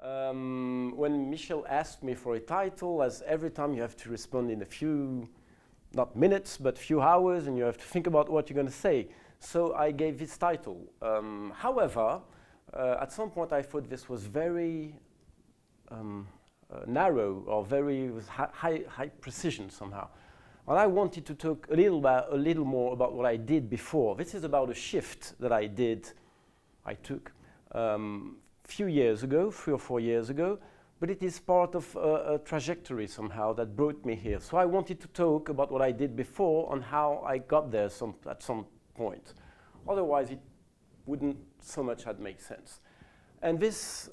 When Michel asked me for a title, as every time you have to respond in a few, not minutes, but few hours, and you have to think about what you're going to say. So I gave this title. However, at some point I thought this was very narrow or very with high precision somehow. And I wanted to talk a little more about what I did before. This is about a shift that I took few years ago, 3 or 4 years ago, but it is part of a trajectory somehow that brought me here. So I wanted to talk about what I did before and how I got there at some point. Otherwise, it wouldn't so much have made sense. And this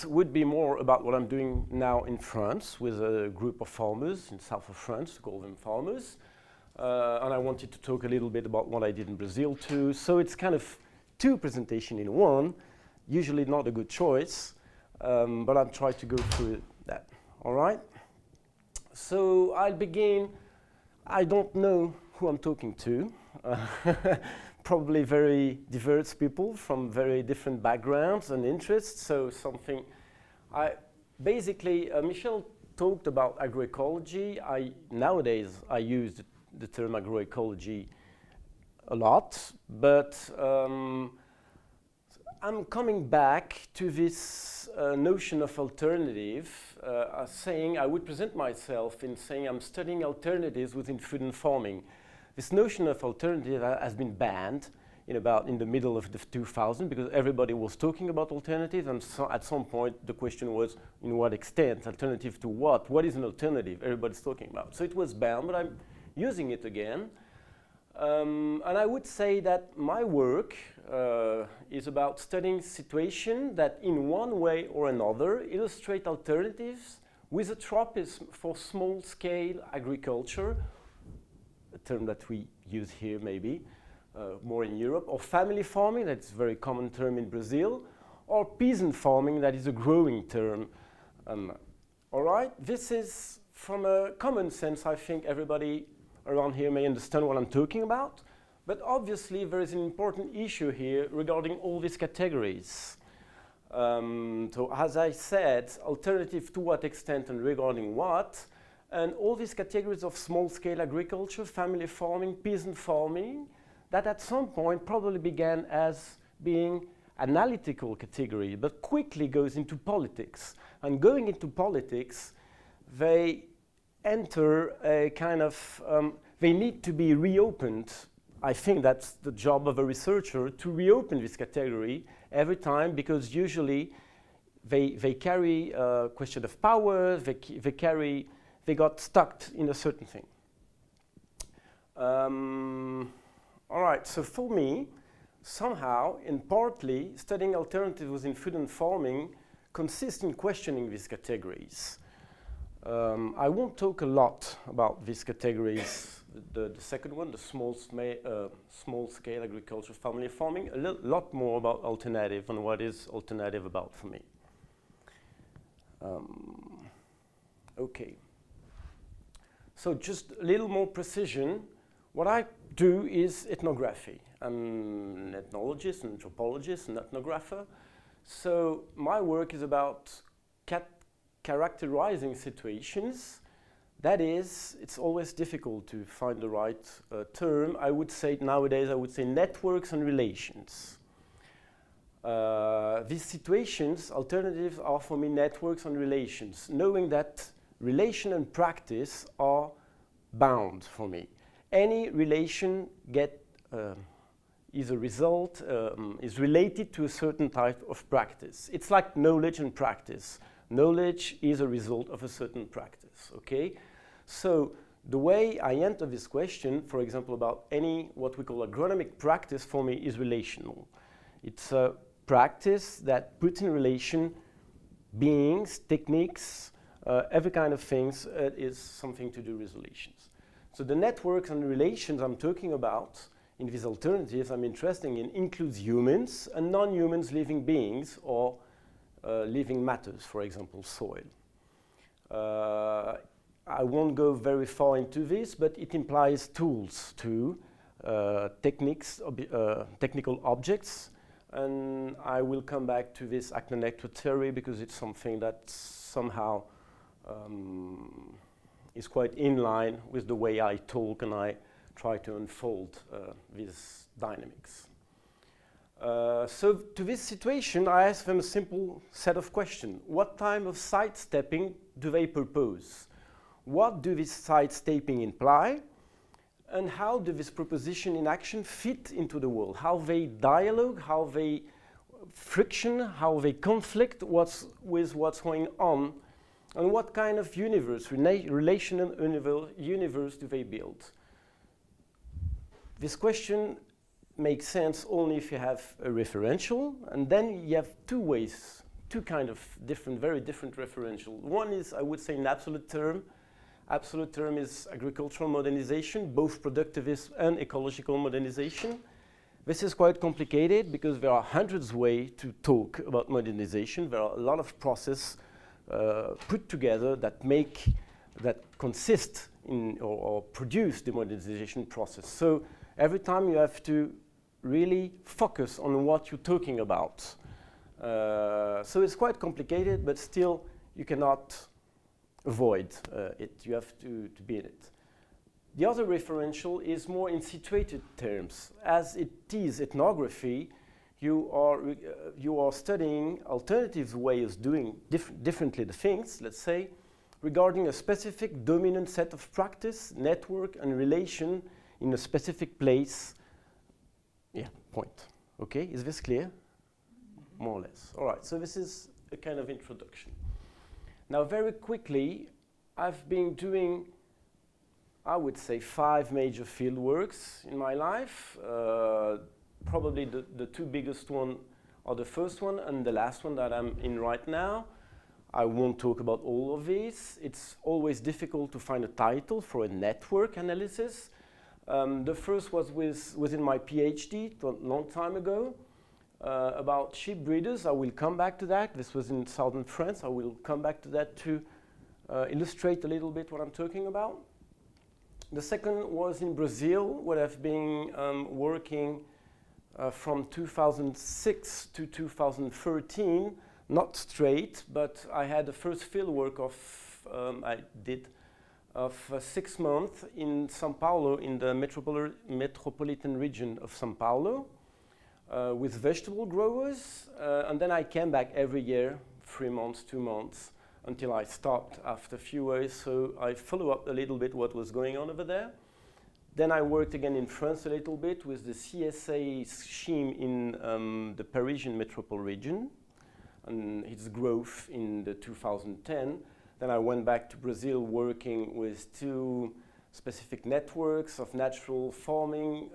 would be more about what I'm doing now in France with a group of farmers in south of France, call them farmers. And I wanted to talk a little bit about what I did in Brazil too. So it's kind of 2 presentations in one, usually not a good choice, but I'll try to go through that, all right? So I'll begin. I don't know who I'm talking to. Probably very diverse people from very different backgrounds and interests, so something basically, Michel talked about agroecology. Nowadays, I use the term agroecology a lot, but I'm coming back to this notion of alternative, saying I would present myself in saying I'm studying alternatives within food and farming. This notion of alternative has been banned in the middle of the 2000s because everybody was talking about alternatives, and so at some point the question was, in what extent, alternative to what? What is an alternative? Everybody's talking about. So it was banned, but I'm using it again. And I would say that my work is about studying situations that in one way or another illustrate alternatives with a tropism for small-scale agriculture, a term that we use here maybe, more in Europe, or family farming, that's a very common term in Brazil, or peasant farming, that is a growing term. All right, this is from a common sense, I think everybody around here may understand what I'm talking about, but obviously there is an important issue here regarding all these categories. So as I said, alternative to what extent and regarding what, and all these categories of small-scale agriculture, family farming, peasant farming, that at some point probably began as being analytical category, but quickly goes into politics. And going into politics, they enter a kind of, they need to be reopened. I think that's the job of a researcher, to reopen this category every time, because usually they carry a question of power, they got stuck in a certain thing. All right, so for me, somehow, and partly, studying alternatives in food and farming consists in questioning these categories. I won't talk a lot about these categories. The second one, the small-scale agriculture, family farming, a lot more about alternative and what is alternative about for me. Okay. So just a little more precision. What I do is ethnography. I'm an ethnologist, an anthropologist, an ethnographer. So my work is about characterizing situations. That is, it's always difficult to find the right term. I would say nowadays, I would say networks and relations. These situations, alternatives, are for me networks and relations, knowing that relation and practice are bound for me. Any relation is a result, is related to a certain type of practice. It's like knowledge and practice. Knowledge is a result of a certain practice, okay? So the way I enter this question, for example, about what we call agronomic practice, for me is relational. It's a practice that puts in relation beings, techniques, every kind of things is something to do with relations. So the networks and relations I'm talking about in these alternatives I'm interested in includes humans and non-humans living beings or living matters, for example, soil. I won't go very far into this, but it implies tools too, technical objects, And I will come back to this actor-nectar theory because it's something that somehow is quite in line with the way I talk and I try to unfold these dynamics. So to this situation, I ask them a simple set of questions. What type of sidestepping do they propose? What do this sidestepping imply? And how do this proposition in action fit into the world? How they dialogue, how they friction, how they conflict with what's going on, and what kind of universe, relational universe do they build? This question makes sense only if you have a referential, and then you have two ways, two kind of different, very different referential. One is, I would say, an absolute term. Absolute term is agricultural modernization, both productivist and ecological modernization. This is quite complicated because there are hundreds of ways to talk about modernization. There are a lot of processes put together that consist in or produce the modernization process. So every time you have to really focus on what you're talking about. So it's quite complicated, but still you cannot avoid it. You have to be in it. The other referential is more in situated terms. As it is ethnography, you are studying alternative ways of doing differently the things, let's say, regarding a specific dominant set of practice, network, and relation in a specific place. Yeah, point. Okay, is this clear? More or less. All right, so this is a kind of introduction. Now, very quickly, I've been doing, I would say, 5 major field works in my life. Probably the two biggest one are the first one and the last one that I'm in right now. I won't talk about all of these. It's always difficult to find a title for a network analysis. The first was within my PhD a long time ago. About sheep breeders. I will come back to that. This was in southern France. I will come back to that to illustrate a little bit what I'm talking about. The second was in Brazil, where I've been working from 2006 to 2013, not straight, but I had the first field work of 6 months in São Paulo, in the metropolitan region of São Paulo. With vegetable growers, and then I came back every year, 3 months, 2 months, until I stopped after a few years. So I follow up a little bit what was going on over there. Then I worked again in France a little bit with the CSA scheme in the Parisian metropolitan region and its growth in the 2010. Then I went back to Brazil working with 2 specific networks of natural farming,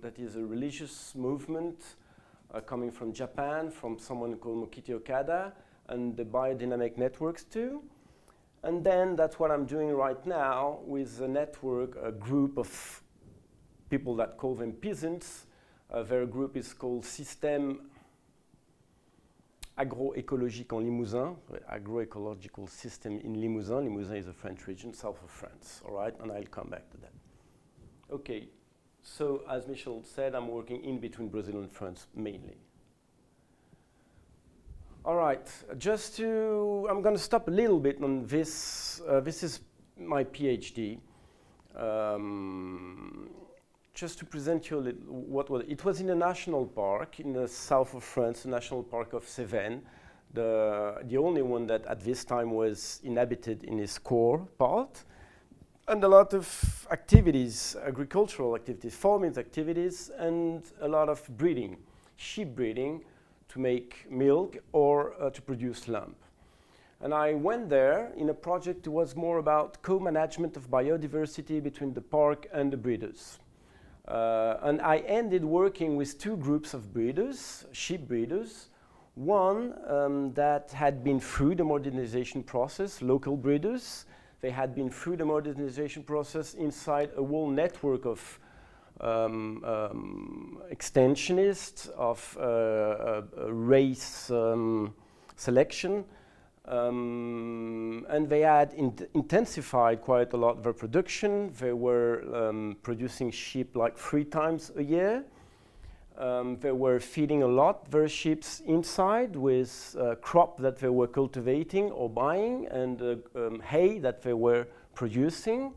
that is a religious movement coming from Japan, from someone called Mokichi Okada, and the biodynamic networks too. And then that's what I'm doing right now with a network, a group of people that call them peasants. Their group is called Système Agroecologique en Limousin, agroecological system in Limousin. Limousin is a French region, south of France, all right? And I'll come back to that. Okay, so as Michel said, I'm working in between Brazil and France mainly. All right, I'm going to stop a little bit on this. This is my PhD. Just to present you a little what was it. It was in a national park in the south of France, the national park of Cévennes, the only one that at this time was inhabited in its core part, and a lot of activities, agricultural activities, farming activities, and a lot of breeding, sheep breeding to make milk or to produce lamb. And I went there in a project that was more about co-management of biodiversity between the park and the breeders. And I ended working with 2 groups of breeders, sheep breeders. One that had been through the modernization process, local breeders. They had been through the modernization process inside a whole network of extensionists, of race selection. And they had intensified quite a lot their production. They were producing sheep like 3 times a year. They were feeding a lot their sheep inside with crop that they were cultivating or buying, and hay that they were producing.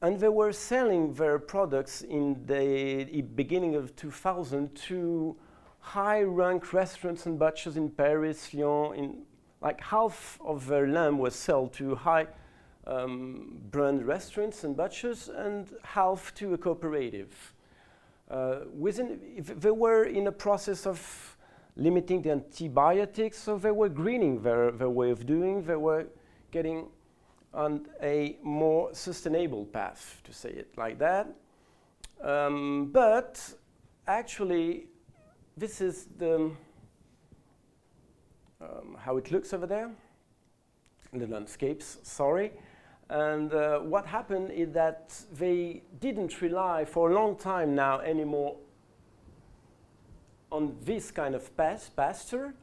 And they were selling their products in the beginning of 2000 to high-rank restaurants and butchers in Paris, Lyon. Like half of their lamb was sold to high brand restaurants and butchers, and half to a cooperative. They were in a process of limiting the antibiotics, so they were greening their way of doing. They were getting on a more sustainable path, to say it like that. But actually, this is the how it looks over there, the landscapes, sorry. And what happened is that they didn't rely for a long time now anymore on this kind of pasture,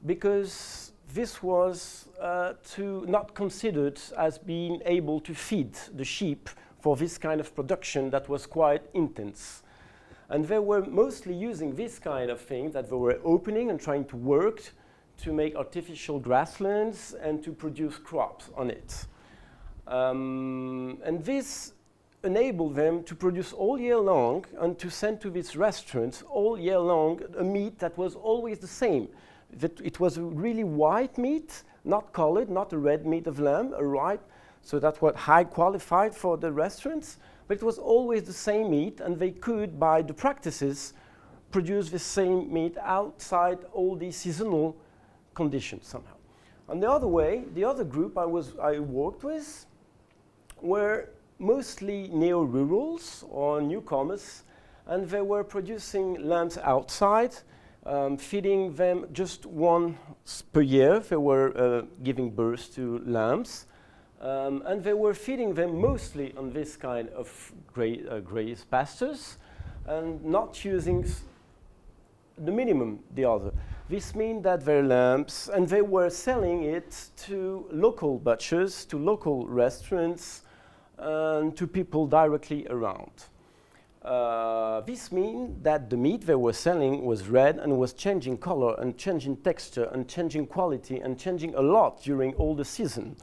because this was not considered as being able to feed the sheep for this kind of production that was quite intense. And they were mostly using this kind of thing, that they were opening and trying to work to make artificial grasslands and to produce crops on it. And this enabled them to produce all year long and to send to these restaurants all year long a meat that was always the same. That it was a really white meat, not colored, not a red meat of lamb, a white, so that's what high qualified for the restaurants, but it was always the same meat, and they could, by the practices, produce the same meat outside all these seasonal conditions somehow. On the other way, the other group I worked with were mostly neo-rurals or newcomers, and they were producing lambs outside, feeding them just once per year. They were giving birth to lambs, and they were feeding them mostly on this kind of graze pastures, and not using the minimum, the other. This means that their lambs, and they were selling it to local butchers, to local restaurants, and to people directly around. This means that the meat they were selling was red and was changing color and changing texture and changing quality and changing a lot during all the season,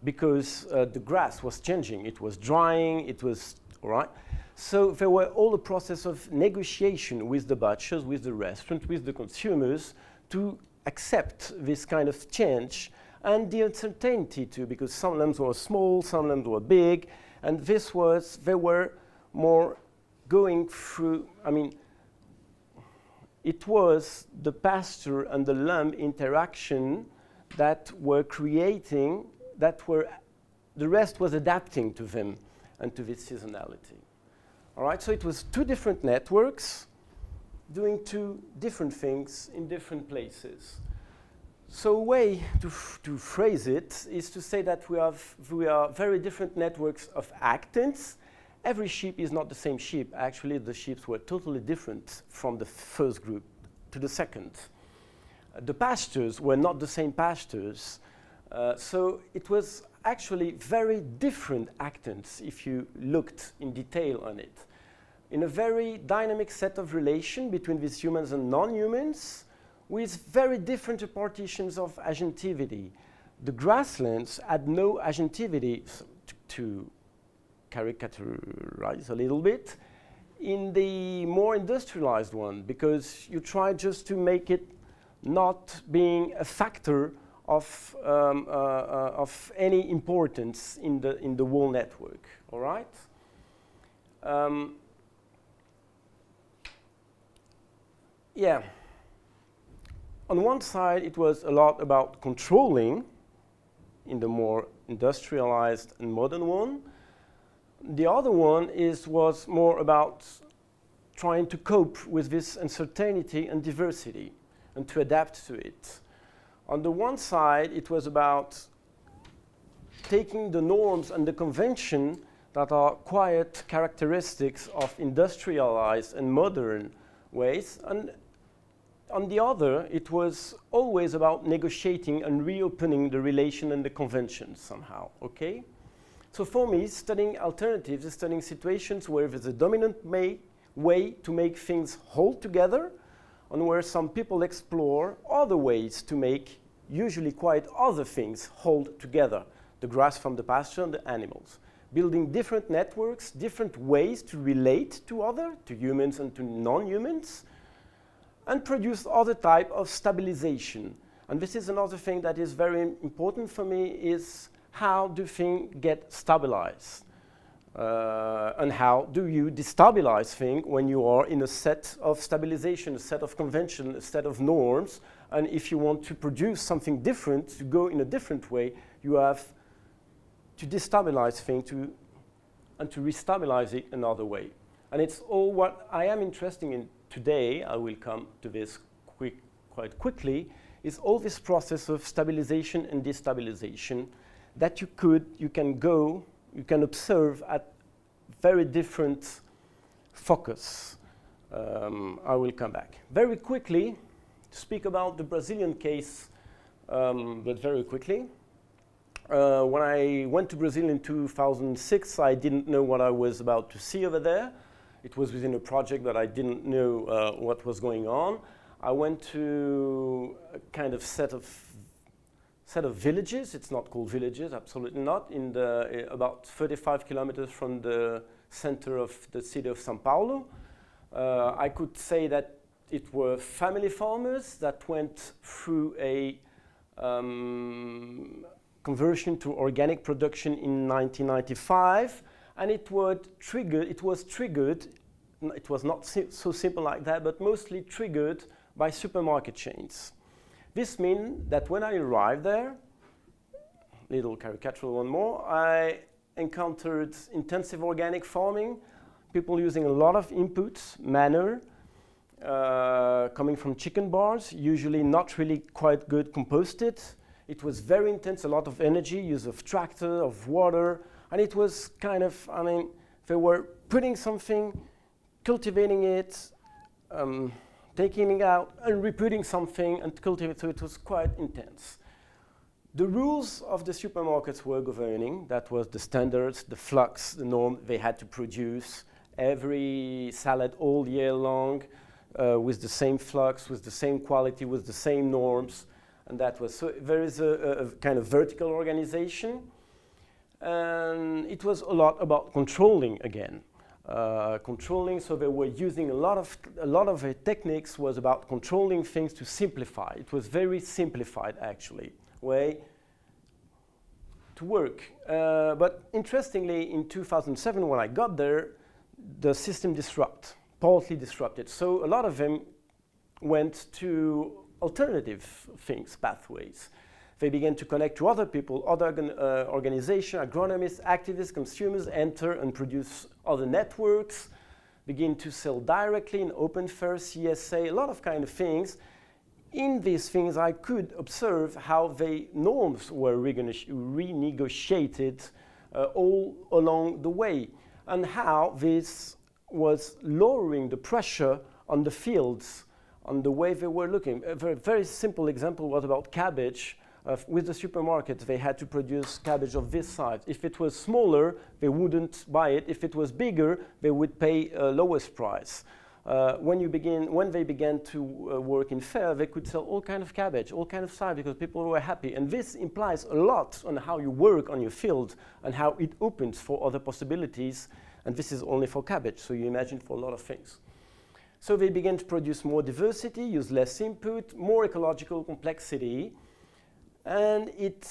because the grass was changing. It was drying, it was, all right? So there were all the process of negotiation with the butchers, with the restaurant, with the consumers to accept this kind of change, and the uncertainty too, because some lambs were small, some lambs were big, and they were more going through, it was the pasture and the lamb interaction that were creating, the rest was adapting to them and to this seasonality. All right, so it was two different networks doing two different things in different places. So a way to phrase it is to say that we are very different networks of actants. Every sheep is not the same sheep. Actually, the sheep were totally different from the first group to the second. The pastures were not the same pastures. So it was actually very different actants if you looked in detail on it. In a very dynamic set of relations between these humans and non-humans, with very different repartitions of agentivity. The grasslands had no agentivity, to caricaturize a little bit, in the more industrialized one, because you try just to make it not being a factor of any importance in the whole network. All right. Yeah. On one side, it was a lot about controlling in the more industrialized and modern one. The other one was more about trying to cope with this uncertainty and diversity and to adapt to it. On the one side, it was about taking the norms and the convention that are quiet characteristics of industrialized and modern ways, and on the other, it was always about negotiating and reopening the relation and the conventions somehow, okay? So for me, studying alternatives is studying situations where there's a dominant way to make things hold together, and where some people explore other ways to make usually quite other things hold together. The grass from the pasture and the animals. Building different networks, different ways to relate to humans and to non-humans, and produce other type of stabilization. And this is another thing that is very important for me, is how do things get stabilized? And how do you destabilize things when you are in a set of stabilization, a set of convention, a set of norms, and if you want to produce something different, to go in a different way, you have to destabilize things and to restabilize it another way. And it's all what I am interested in today, I will come to this quite quickly, is all this process of stabilization and destabilization that you can observe at very different focus. I will come back. Very quickly, to speak about the Brazilian case, but very quickly. When I went to Brazil in 2006, I didn't know what I was about to see over there. It was within a project that I didn't know what was going on. I went to a kind of set of villages. It's not called villages, absolutely not. About 35 kilometers from the center of the city of São Paulo. I could say that it were family farmers that went through a conversion to organic production in 1995, and it was triggered. It was not so simple like that, but mostly triggered by supermarket chains. This means that when I arrived there, little caricatural one more, I encountered intensive organic farming, people using a lot of inputs, manure, coming from chicken barns, usually not really quite good composted. It was very intense, a lot of energy, use of tractor, of water, and it was kind of, they were putting something, cultivating it, taking it out and repeating something and cultivating, so it was quite intense. The rules of the supermarkets were governing. That was the standards, the flux, the norm they had to produce. Every salad all year long with the same flux, with the same quality, with the same norms. And that was, so there is a kind of vertical organization. And it was a lot about controlling again. So they were using a lot of techniques was about controlling things to simplify. It was very simplified actually way to work. But interestingly, in 2007 when I got there, the system partly disrupted. So a lot of them went to alternative things, pathways. They began to connect to other people, other organizations, agronomists, activists, consumers, enter and produce other networks, begin to sell directly in open fair, CSA, a lot of kind of things. In these things, I could observe how the norms were renegotiated all along the way, and how this was lowering the pressure on the fields, on the way they were looking. A very simple example was about cabbage. With the supermarkets, they had to produce cabbage of this size. If it was smaller, they wouldn't buy it. If it was bigger, they would pay lowest price. When they began to work in fair, they could sell all kind of cabbage, all kind of size, because people were happy. And this implies a lot on how you work on your field and how it opens for other possibilities. And this is only for cabbage, so you imagine for a lot of things. So they began to produce more diversity, use less input, more ecological complexity. And it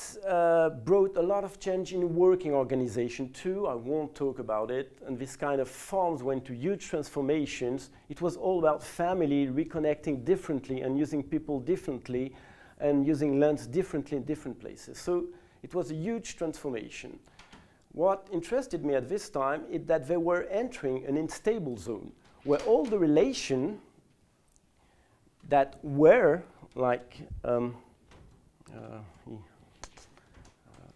brought a lot of change in working organization too. I won't talk about it. And this kind of farms went to huge transformations. It was all about family reconnecting differently and using people differently and using lands differently in different places. So it was a huge transformation. What interested me at this time is that they were entering an unstable zone where all the relations that were like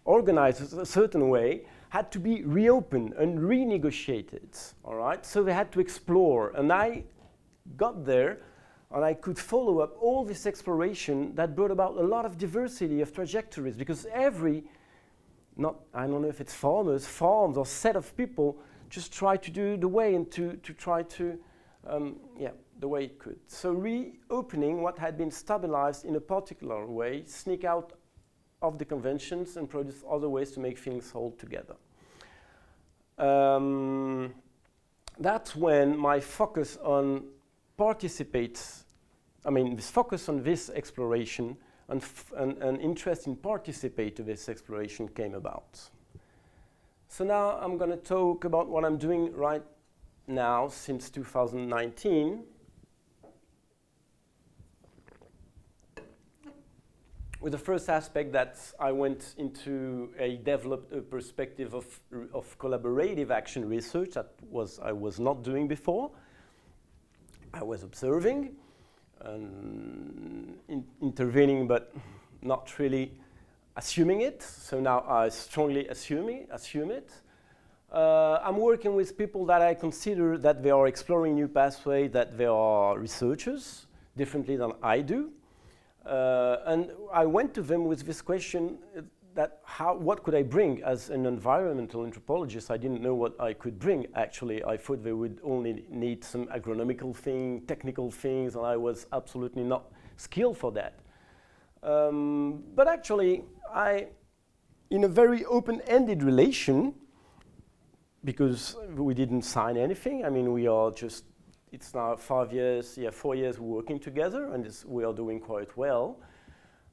organized a certain way had to be reopened and renegotiated, all right? So they had to explore, and I got there and I could follow up all this exploration that brought about a lot of diversity of trajectories, because every I don't know if it's farmers, farms, or set of people just try to do the way and to try to, the way it could. So reopening what had been stabilized in a particular way, sneak out of the conventions and produce other ways to make things hold together. That's when my focus on this focus on this exploration and interest in participate to this exploration came about. So now I'm going to talk about what I'm doing right now since 2019. With the first aspect that I went into developed a perspective of collaborative action research that I was not doing before. I was observing and intervening, but not really assuming it. So now I strongly assume it. I'm working with people that I consider that they are exploring new pathways, that they are researchers, differently than I do. And I went to them with this question that what could I bring as an environmental anthropologist? I didn't know what I could bring, actually. I thought they would only need some agronomical thing, technical things, and I was absolutely not skilled for that. But actually, in a very open-ended relation, because we didn't sign anything, I mean, we are just, it's now 4 years working together, and we are doing quite well.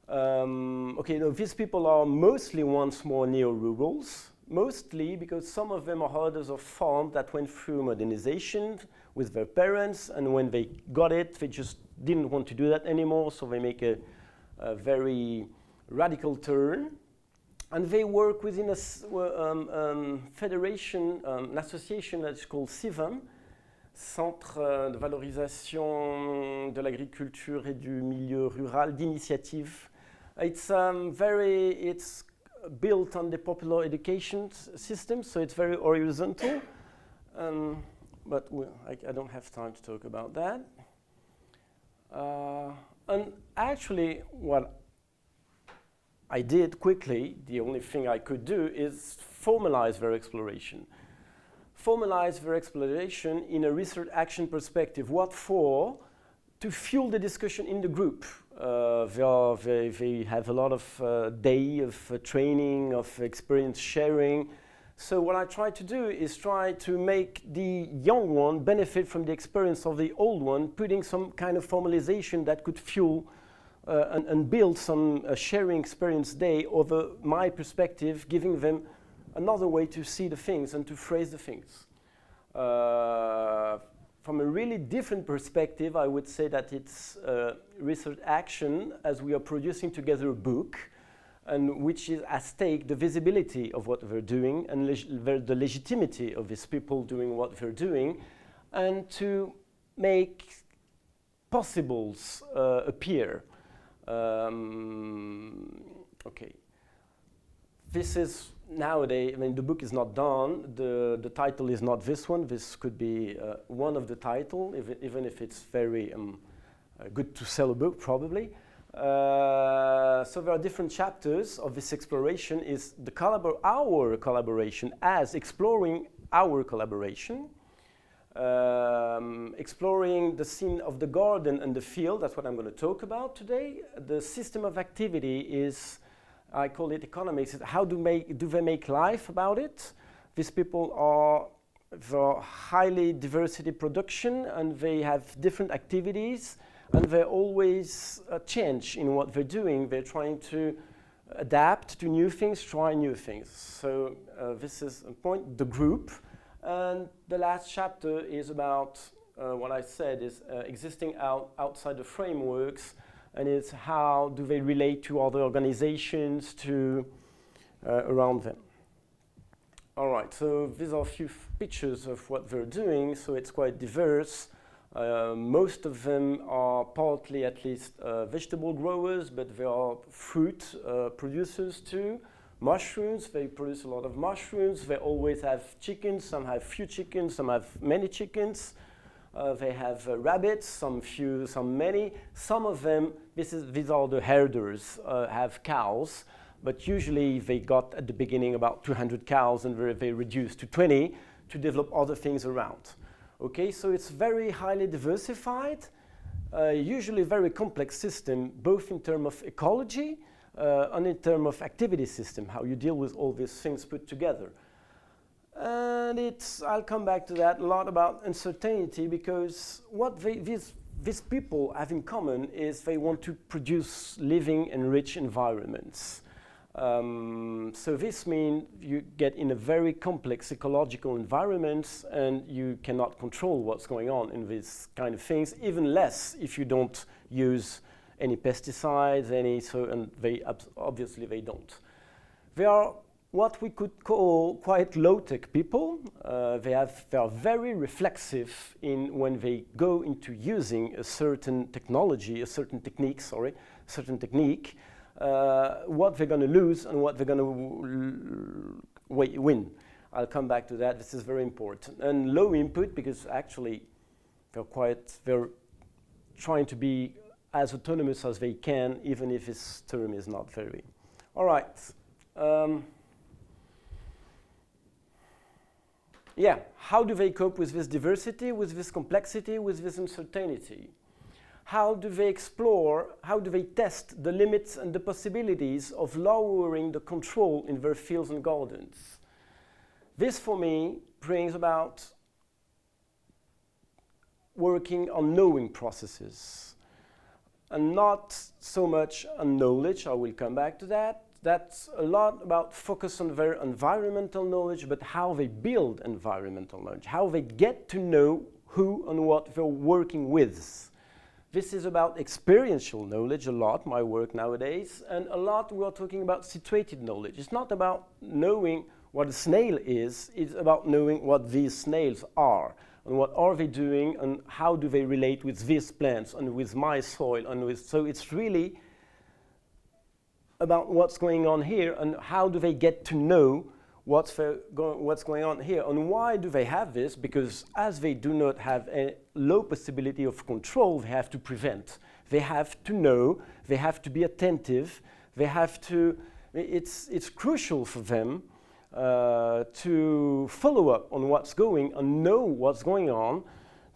These people are mostly once more neo-rurals, mostly because some of them are holders of farms that went through modernization with their parents, and when they got it, they just didn't want to do that anymore, so they make a very radical turn. And they work within a federation, an association that's called CIVAM, Centre de Valorisation de l'Agriculture et du Milieu Rural d'Initiative. It's built on the popular education system, so it's very horizontal. But I don't have time to talk about that. And actually, what I did quickly, the only thing I could do is formalize their exploration. Formalize their exploration in a research action perspective. What for? To fuel the discussion in the group. They have a lot of day of training, of experience sharing. So what I try to do is try to make the young one benefit from the experience of the old one, putting some kind of formalization that could fuel and build some sharing experience day over my perspective, giving them another way to see the things and to phrase the things. From a really different perspective, I would say that it's research action as we are producing together a book, and which is at stake the visibility of what we're doing and the legitimacy of these people doing what they're doing, and to make possibles appear. This is nowadays, I mean, the book is not done. The title is not this one. This could be one of the titles, even if it's very good to sell a book, probably. So there are different chapters of this exploration. Is our collaboration as exploring our collaboration, exploring the scene of the garden and the field. That's what I'm going to talk about today. The system of activity is, I call it economics. How do they make life about it? These people are highly diversity production, and they have different activities, and they always change in what they're doing. They're trying to adapt to new things, try new things. So this is a point, the group. And the last chapter is about what I said is existing outside the frameworks, and it's how do they relate to other organizations around them. All right, so these are a few pictures of what they're doing, so it's quite diverse. Most of them are partly, at least, vegetable growers, but there are fruit producers too. Mushrooms, they produce a lot of mushrooms. They always have chickens. Some have few chickens, some have many chickens. They have rabbits, some few, some many. Some of them, these are the herders, have cows. but usually they got at the beginning about 200 cows and they reduced to 20 to develop other things around. Okay, so it's very highly diversified, usually very complex system, both in terms of ecology and in terms of activity system, how you deal with all these things put together. And I'll come back to that a lot about uncertainty, because what these people have in common is they want to produce living and rich environments. So this means you get in a very complex ecological environment and you cannot control what's going on in these kind of things, even less if you don't use any pesticides, and obviously they don't. They are what we could call quite low-tech people. They are very reflexive when they go into using a certain technology, a certain technique, what they're going to lose and what they're going to win. I'll come back to that. This is very important. And low input, because actually they're trying to be as autonomous as they can, even if this term is not very. All right. Yeah, how do they cope with this diversity, with this complexity, with this uncertainty? How do they explore, how do they test the limits and the possibilities of lowering the control in their fields and gardens? This, for me, brings about working on knowing processes, and not so much on knowledge. I will come back to that. That's a lot about focus on their environmental knowledge, but how they build environmental knowledge, how they get to know who and what they're working with. This is about experiential knowledge a lot, my work nowadays, and a lot we are talking about situated knowledge. It's not about knowing what a snail is, it's about knowing what these snails are, and what are they doing, and how do they relate with these plants, and with my soil, so it's really about what's going on here, and how do they get to know what's going on here, and why do they have this? Because as they do not have a low possibility of control, they have to prevent. They have to know, they have to be attentive, they have to, it's crucial for them to follow up on what's going and know what's going on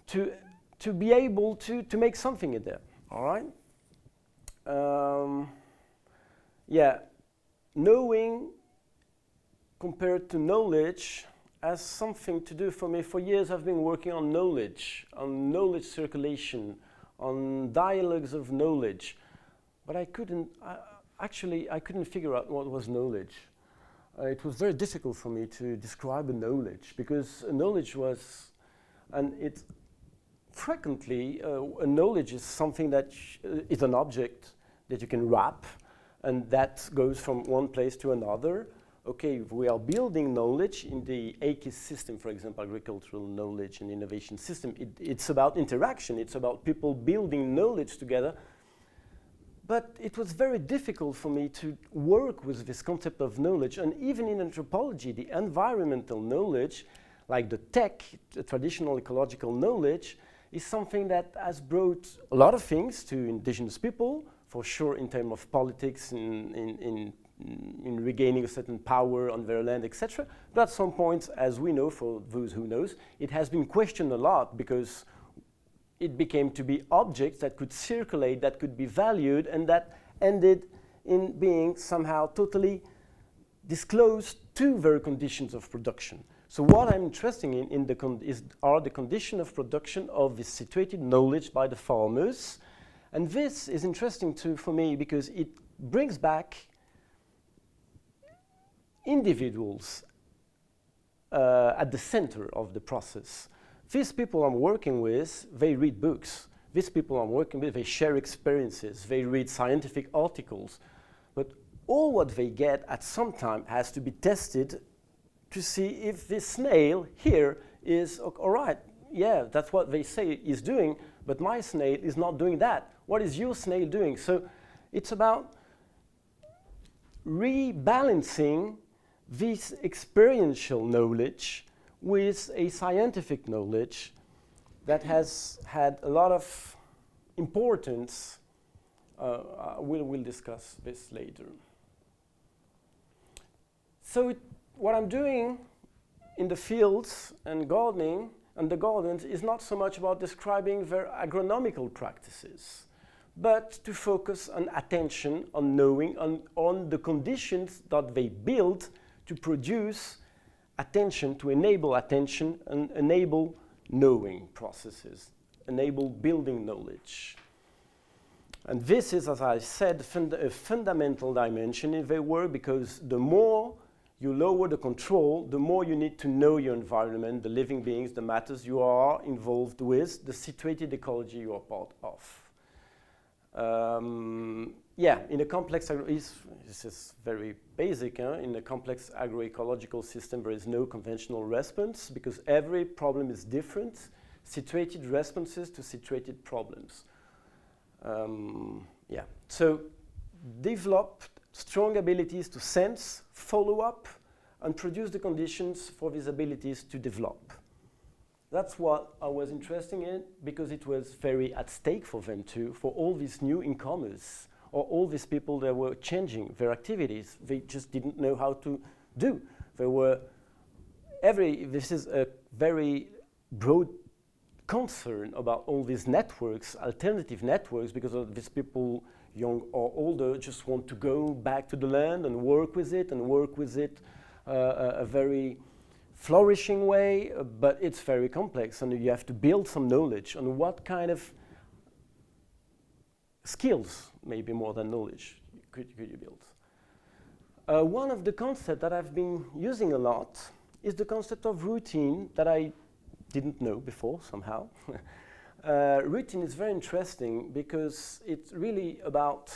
to be able to make something in there, all right? Yeah, knowing compared to knowledge has something to do for me. For years I've been working on knowledge circulation, on dialogues of knowledge, but I couldn't figure out what was knowledge. It was very difficult for me to describe a knowledge, because a knowledge was, and it's frequently, a knowledge is something that is an object that you can wrap, and that goes from one place to another. Okay, we are building knowledge in the AKIS system, for example, agricultural knowledge and innovation system. It's about interaction, it's about people building knowledge together. But it was very difficult for me to work with this concept of knowledge, and even in anthropology, the environmental knowledge, like the traditional ecological knowledge, is something that has brought a lot of things to indigenous people, for sure in terms of politics, in regaining a certain power on their land, etc. But at some point, as we know, for those who knows, it has been questioned a lot, because it became to be objects that could circulate, that could be valued, and that ended in being somehow totally disclosed to their conditions of production. So what I'm interested in are the condition of production of this situated knowledge by the farmers. And this is interesting too for me, because it brings back individuals at the center of the process. These people I'm working with, they read books. These people I'm working with, they share experiences, they read scientific articles. But all what they get at some time has to be tested to see if this snail here is all right. Yeah, that's what they say is doing, but my snail is not doing that. What is your snail doing? So it's about rebalancing this experiential knowledge with a scientific knowledge that has had a lot of importance. We'll discuss this later. So what I'm doing in the fields and gardening and the gardens is not so much about describing their agronomical practices, but to focus on attention, on knowing, on the conditions that they build to produce attention, to enable attention and enable knowing processes, enable building knowledge. And this is, as I said, a fundamental dimension in their work, because the more you lower the control, the more you need to know your environment, the living beings, the matters you are involved with, the situated ecology you are part of. In a complex, this is very basic, in a complex agroecological system there is no conventional response, because every problem is different, situated responses to situated problems. So develop strong abilities to sense, follow up, and produce the conditions for these abilities to develop. That's what I was interested in, because it was very at stake for them too, for all these new incomers, or all these people that were changing their activities. They just didn't know how to do. This is a very broad concern about all these networks, alternative networks, because of these people, young or older, just want to go back to the land and work with it a very flourishing way, but it's very complex, and you have to build some knowledge on what kind of skills, maybe more than knowledge, could you build. One of the concepts that I've been using a lot is the concept of routine that I didn't know before somehow. Routine is very interesting because it's really about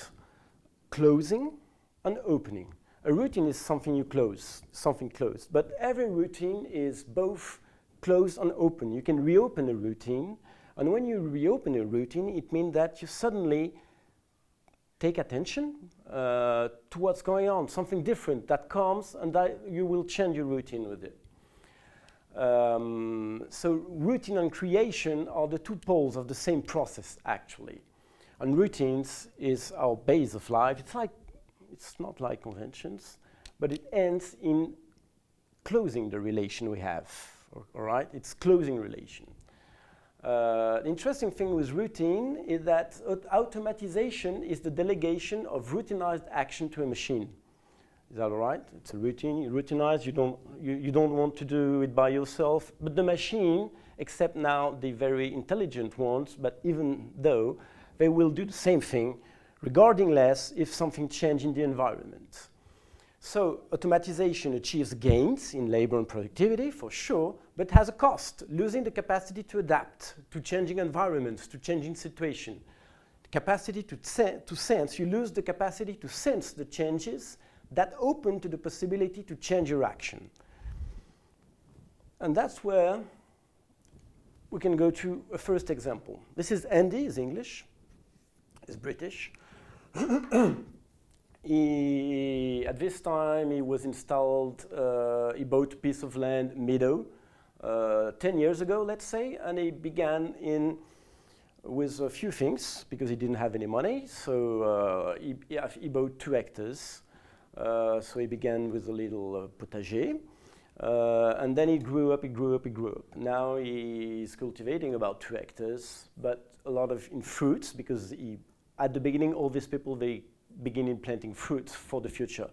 closing and opening. A routine is something you close, something closed, but every routine is both closed and open. You can reopen a routine, and when you reopen a routine, it means that you suddenly take attention to what's going on, something different that comes, and that you will change your routine with it. So routine and creation are the two poles of the same process, actually. And routines is our base of life. It's not like conventions, but it ends in closing the relation we have, all right? It's closing relation. The interesting thing with routine is that automatization is the delegation of routinized action to a machine. Is that all right? It's a routine, you routinize, you don't want to do it by yourself, but the machine, except now the very intelligent ones, but even though, they will do the same thing, regarding less if something changes in the environment. So automatization achieves gains in labor and productivity, for sure, but has a cost, losing the capacity to adapt to changing environments, to changing situations. The capacity to sense, you lose the capacity to sense the changes that open to the possibility to change your action. And that's where we can go to a first example. This is Andy, he's English, he's British. At this time, he was installed, he bought a piece of land, meadow, 10 years ago, let's say, and he began with a few things, because he didn't have any money, so he bought 2 hectares. So he began with a little potager, and then he grew up. Now he's cultivating about 2 hectares, but a lot in fruits, because at the beginning, all these people, they begin in planting fruits for the future.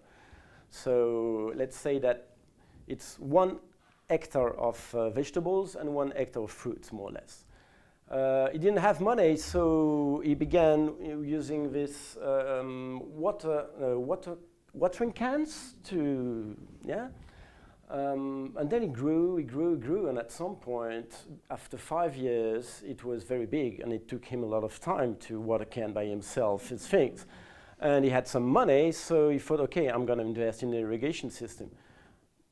So let's say that it's 1 hectare of vegetables and 1 hectare of fruits, more or less. He didn't have money, so he began using this watering cans to, and then he grew, and at some point, after 5 years, it was very big, and it took him a lot of time to water can by himself, his things. And he had some money, so he thought, okay, I'm going to invest in the irrigation system.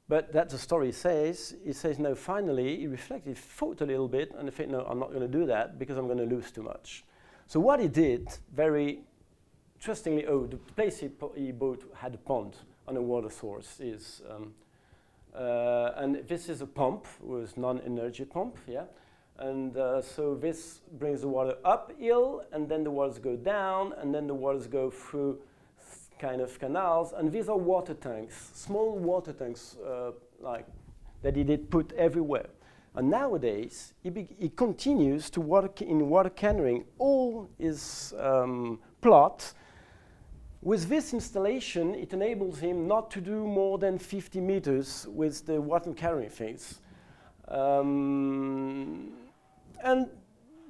But that's the story he says. He says, no, finally, he reflected, thought a little bit, and he thought, no, I'm not going to do that, because I'm going to lose too much. So what he did, very interestingly, the place he bought had a pond and a water source. And this is a pump, with non-energy pump, And so this brings the water uphill, and then the waters go down, and then the waters go through kind of canals, and these are water tanks, small water tanks like that he did put everywhere. And nowadays, he continues to work in water canoeing all his plot. With this installation, it enables him not to do more than 50 meters with the water canoeing things. And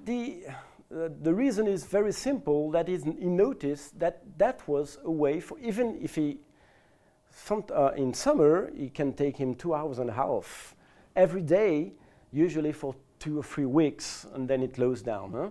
the reason is very simple, that is, he noticed that that was a way for, even if he, in summer, it can take him 2.5 hours every day, usually for 2 or 3 weeks, and then it slows down. Huh?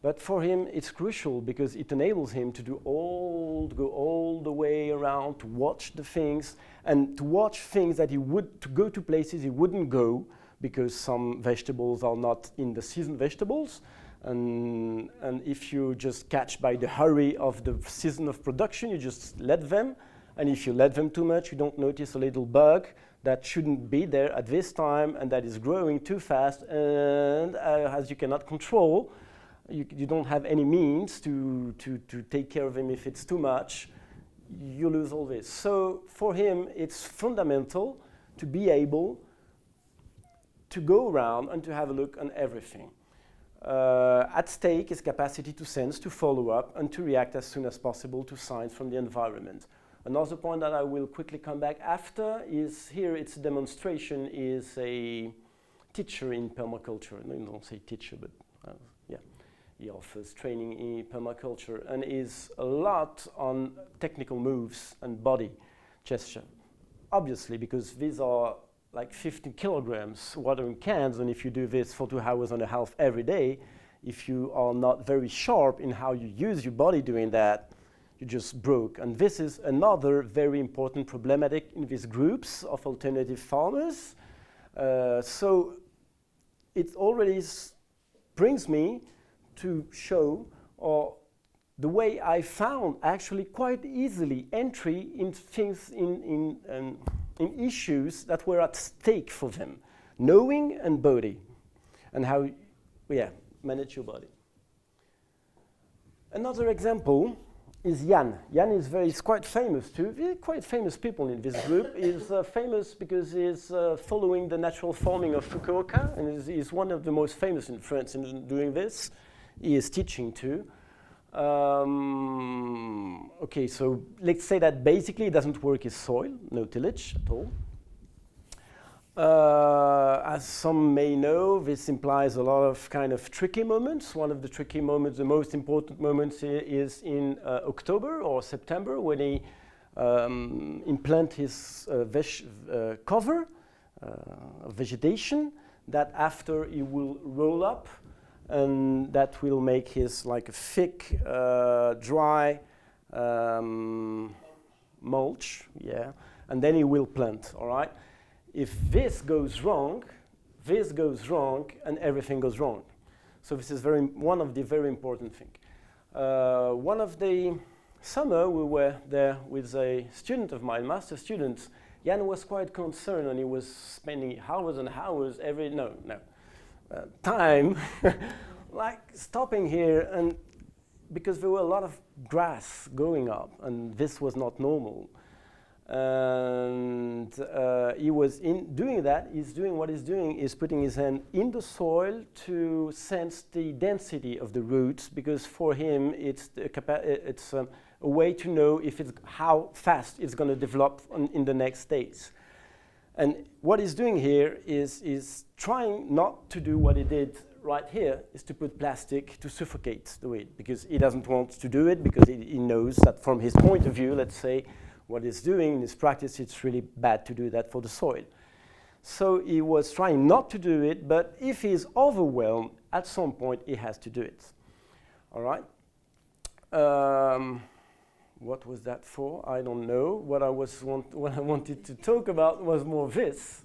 But for him, it's crucial because it enables him to go all the way around, to watch the things, and to watch things that to go to places he wouldn't go because some vegetables are not in the season vegetables. And if you just catch by the hurry of the season of production, you just let them. And if you let them too much, you don't notice a little bug that shouldn't be there at this time and that is growing too fast. And as you cannot control, you don't have any means to take care of him if it's too much, you lose all this. So for him, it's fundamental to be able to go around and to have a look on everything. At stake is capacity to sense, to follow up, and to react as soon as possible to signs from the environment. Another point that I will quickly come back after is here, it's a demonstration, is a teacher in permaculture. No, you don't say teacher, but yeah. He offers training in permaculture and is a lot on technical moves and body gesture. Obviously, because these are like 15 kilograms watering cans, and if you do this for 2.5 hours every day, if you are not very sharp in how you use your body doing that, you just broke. And this is another very important problematic in these groups of alternative farmers. So it already brings me to show the way I found actually quite easily entry in things in issues that were at stake for them, knowing and body, and how, manage your body. Another example is Jan. Jan is quite famous too. Quite famous people in this group. He's famous because he's following the natural farming of Fukuoka, and he's one of the most famous in France in doing this. He is teaching too. Okay, so let's say that basically it doesn't work his soil, no tillage at all. As some may know, this implies a lot of kind of tricky moments. One of the tricky moments, the most important moments is in October or September when he implant his cover of vegetation that after he will roll up, and that will make his like a thick, dry mulch, and then he will plant, all right? If this goes wrong, and everything goes wrong. So this is one of the very important things. One of the summer, we were there with a student of mine, master student. Jan was quite concerned, and he was spending hours and hours time like stopping here, and because there were a lot of grass going up and this was not normal, and he was doing that. He's doing what he's doing is putting his hand in the soil to sense the density of the roots, because for him it's a way to know if how fast it's going to develop in the next days. And what he's doing here is trying not to do what he did right here, is to put plastic to suffocate the weed, because he doesn't want to do it, because he knows that from his point of view, let's say, what he's doing in his practice, it's really bad to do that for the soil. So he was trying not to do it, but if he's overwhelmed, at some point he has to do it. All right? What was that for? I don't know. What I wanted to talk about was more this.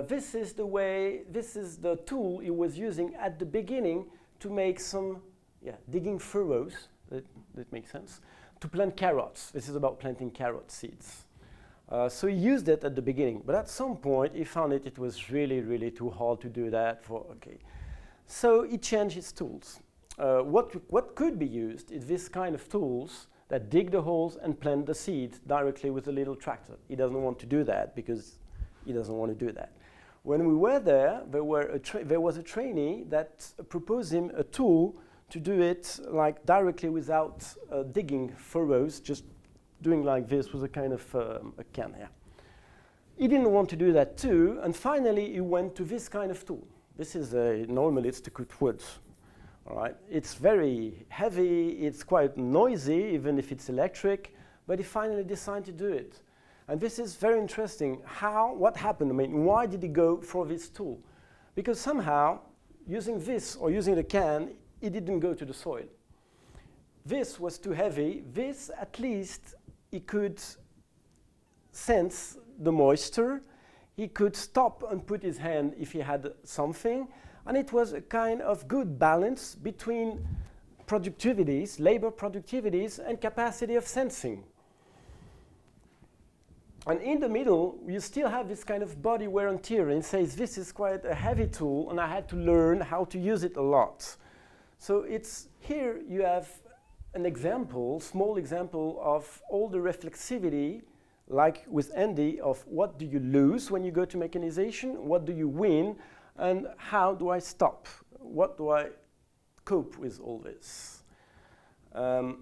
This is the tool he was using at the beginning to make some, digging furrows, that makes sense, to plant carrots. This is about planting carrot seeds. So he used it at the beginning, but at some point he found it was really, really too hard to do that So he changed his tools. What could be used is this kind of tools that dig the holes and plant the seed directly with a little tractor. He doesn't want to do that because he doesn't want to do that. When we were there, there was a trainee that proposed him a tool to do it like directly without digging furrows, just doing like this with a kind of a can here. He didn't want to do that too, and finally he went to this kind of tool. This is normally it's to cut wood. All right, it's very heavy, it's quite noisy, even if it's electric, but he finally decided to do it. And this is very interesting. What happened? I mean, why did he go for this tool? Because somehow, using this or using the can, he didn't go to the soil. This was too heavy. This, at least, he could sense the moisture. He could stop and put his hand if he had something. And it was a kind of good balance between productivities, labor productivities, and capacity of sensing. And in the middle, you still have this kind of body wear and tear. And it says, this is quite a heavy tool, and I had to learn how to use it a lot. So it's here you have an example, small example of all the reflexivity, like with Andy, of what do you lose when you go to mechanization, what do you win, and how do I stop? What do I cope with all this? And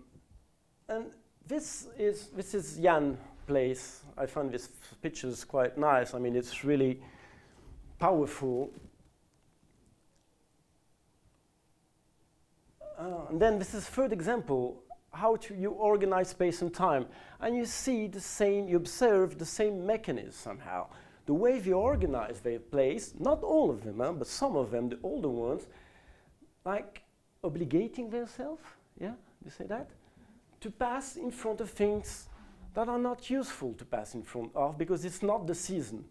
this is Jan place. I find this pictures quite nice. I mean, it's really powerful. And then this is third example, how you organize space and time. And you see the same, you observe the same mechanism somehow. The way they organize their place, not all of them, but some of them, the older ones, like obligating themselves, yeah, you say that? To pass in front of things that are not useful to pass in front of because it's not the season.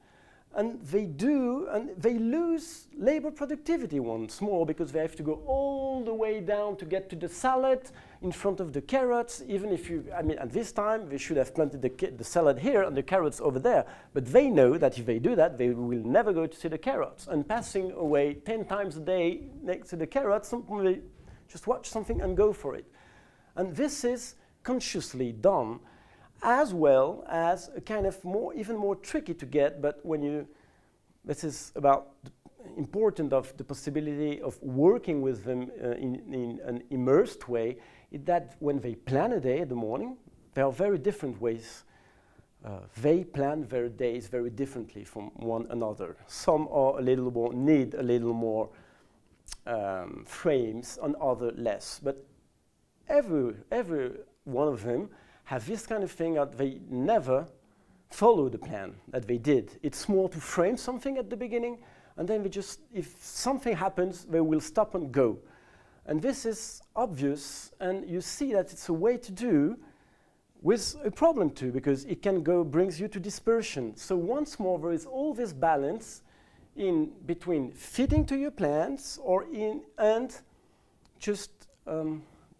And they do, and they lose labor productivity once more because they have to go all the way down to get to the salad in front of the carrots, even if you, I mean, at this time, they should have planted the salad here and the carrots over there. But they know that if they do that, they will never go to see the carrots. And passing away 10 times a day next to the carrots, they just watch something and go for it. And this is consciously done, as well as a kind of even more tricky to get, but this is about the important of the possibility of working with them in an immersed way, is that when they plan a day in the morning, there are very different ways. They plan their days very differently from one another. Some are need a little more frames, and other less. But every one of them have this kind of thing that they never follow the plan that they did. It's more to frame something at the beginning, and then if something happens, they will stop and go. And this is obvious, and you see that it's a way to do with a problem too, because it can brings you to dispersion. So once more, there is all this balance in between fitting to your plans and just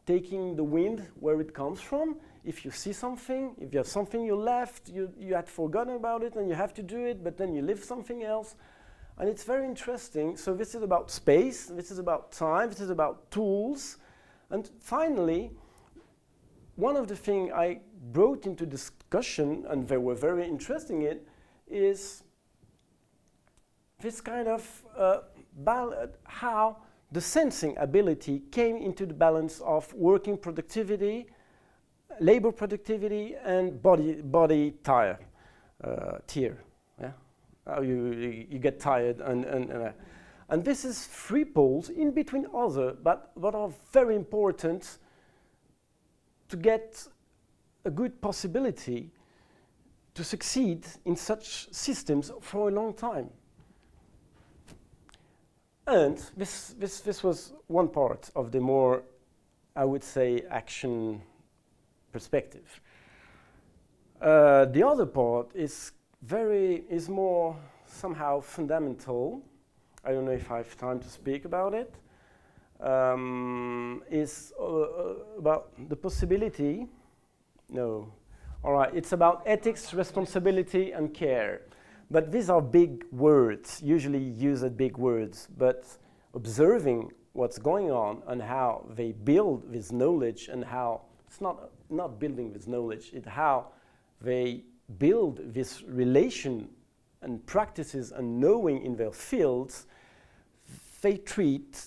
taking the wind where it comes from. If you see something, if you have something you left, you had forgotten about it and you have to do it, but then you leave something else. And it's very interesting. So this is about space, this is about time, this is about tools. And finally, one of the things I brought into discussion, and they were very interested in it, is this kind of how the sensing ability came into the balance of working productivity, labor productivity, and body tear. Yeah, how you get tired, and this is three poles in between other, but what are very important to get a good possibility to succeed in such systems for a long time. And this was one part of the more, I would say, action perspective. The other part is more somehow fundamental. I don't know if I have time to speak about it. Is about the possibility. No, all right. It's about ethics, responsibility, and care. But these are big words, usually used as big words. But observing what's going on and how they build this knowledge and how It's not building this knowledge, it's how they build this relation and practices and knowing in their fields. They treat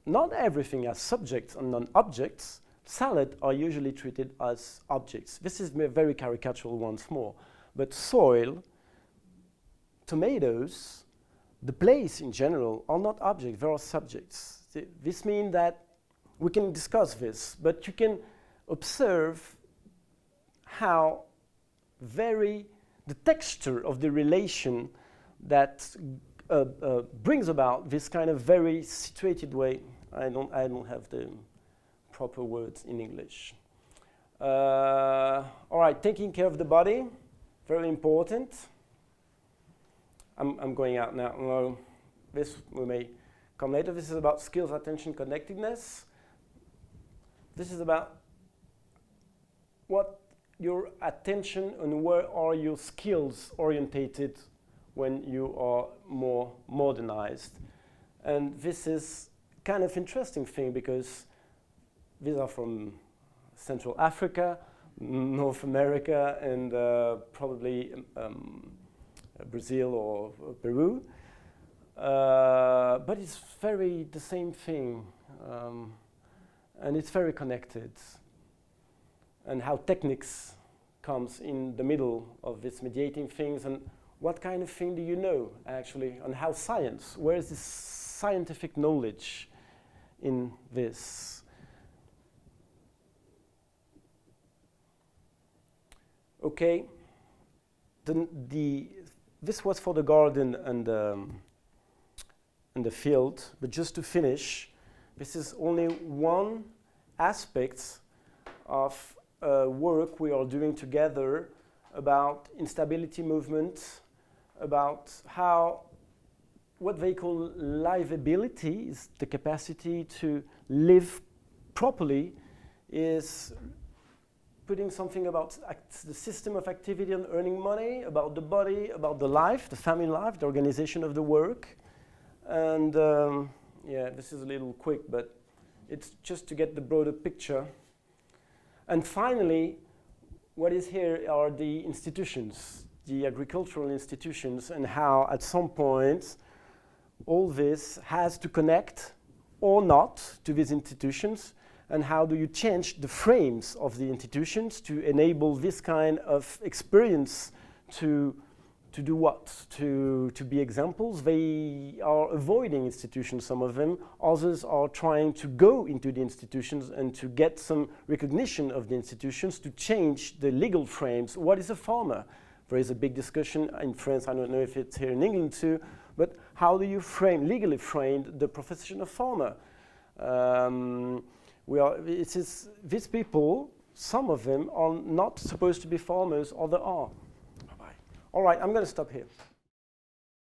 not everything as subjects and non-objects. Salad are usually treated as objects. This is very caricatural once more. But soil, tomatoes, the place in general are not objects, they are subjects. This means that we can discuss this, but you can observe how the texture of the relation that brings about this kind of very situated way. I don't have the proper words in English. All right, taking care of the body, very important. I'm going out now. No, this we may come later. This is about skills, attention, connectedness. This is about what your attention and where are your skills orientated when you are more modernized. And this is kind of interesting thing because these are from Central Africa, North America, and probably Brazil or Peru. But it's very the same thing, and it's very connected. And how techniques comes in the middle of this mediating things, and what kind of thing do you know actually, and how science, where is this scientific knowledge in this? Okay, this was for the garden and the field, but just to finish, this is only one aspect of work we are doing together about instability movement, about how what they call livability is the capacity to live properly, is putting something about the system of activity and earning money, about the body, about the life, the family life, the organization of the work. And yeah, this is a little quick, but it's just to get the broader picture. And finally, what is here are the institutions, the agricultural institutions, and how at some point all this has to connect or not to these institutions, and how do you change the frames of the institutions to enable this kind of experience to do what? To be examples. They are avoiding institutions, some of them. Others are trying to go into the institutions and to get some recognition of the institutions, to change the legal frames. What is a farmer? There is a big discussion in France, I don't know if it's here in England too, but how do you legally frame the profession of farmer? These people, some of them are not supposed to be farmers, or they are. All right, I'm going to stop here.